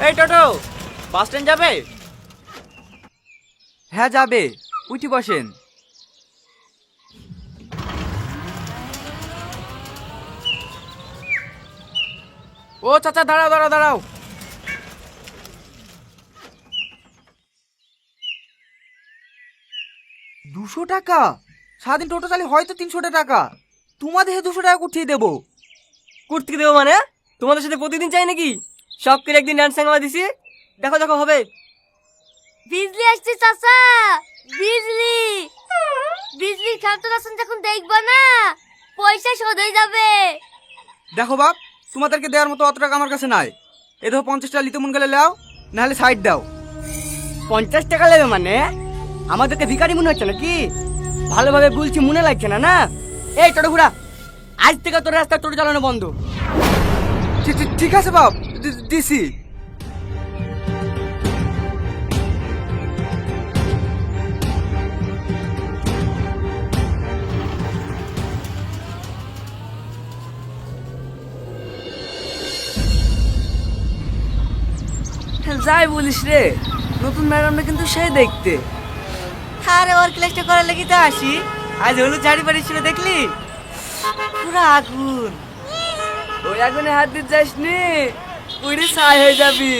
এই টোটো, bus stand যাবে? হ্যাঁ যাবে, উঠি বসেন। ও চাচা, দাঁড়াও দাঁড়াও দাঁড়াও। দুশো টাকা? সারাদিন টোটো চালি হয়তো 300 টাকা, তোমাদের 200 টাকা উঠিয়ে দেবো। কুর্তি দেবো মানে? তোমাদের সাথে প্রতিদিন চাই নাকি? সব করে একদিন ডান্স সাংমা দিছি, দেখো দেখো হবে। বিজলি আসছে চাচা, বিজলি। বিজলির ক্যালকুলেশন যখন দেখবো না, পয়সা শোধ হয়ে যাবে। দেখো বাপ, তোমাদেরকে দেওয়ার মতো অত টাকা আমার কাছে নাই। এ ধরো 50 টাকা লিতে মন গেলে লাও, নাহলে সাইড দাও। 50 টাকা নেবে মানে? আমাদেরকে ভিখারি মনে হচ্ছে নাকি? ভালোভাবে বলছি, মনে লাগছে না না? এই টোটো ঘুরা, আজ থেকে তোর রাস্তায় টোটো চালানো বন্ধ। ঠিক আছে বাপ, দিছি। যাই বলিস রে, নতুন ম্যাডামটা কিন্তু সেই দেখতে। আরে ওর ক্লাসটা করার লেগে তো আসি। আজ হলুদ শাড়ি পরেছিল, দেখলি? পুরো আগুন। ওই আগুনে হাত দিতে যাস নি, পুরো ছাই হয়ে যাবি।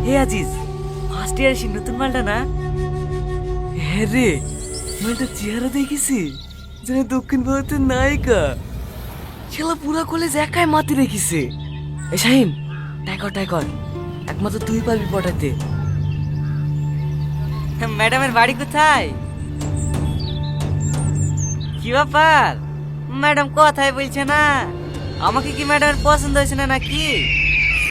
হে আজিজ, ফার্স্ট ইয়ার নতুন মালটা না? হ্যাঁ রে, মালটা চেহারা দেখেছি যেন দক্ষিণ ভারতের নায়িকা। ছেলে পুরা কলেজ একাই মাতি রেখেছে। এ শাহিন, টাইকর একমাত্র তুই পারবি পটাতে। ম্যাডামের বাড়ি কোথায়? কি ব্যাপার, ম্যাডাম কথাই বলছে না? আমাকে কি ম্যাডামের পছন্দ হয়েছে না নাকি?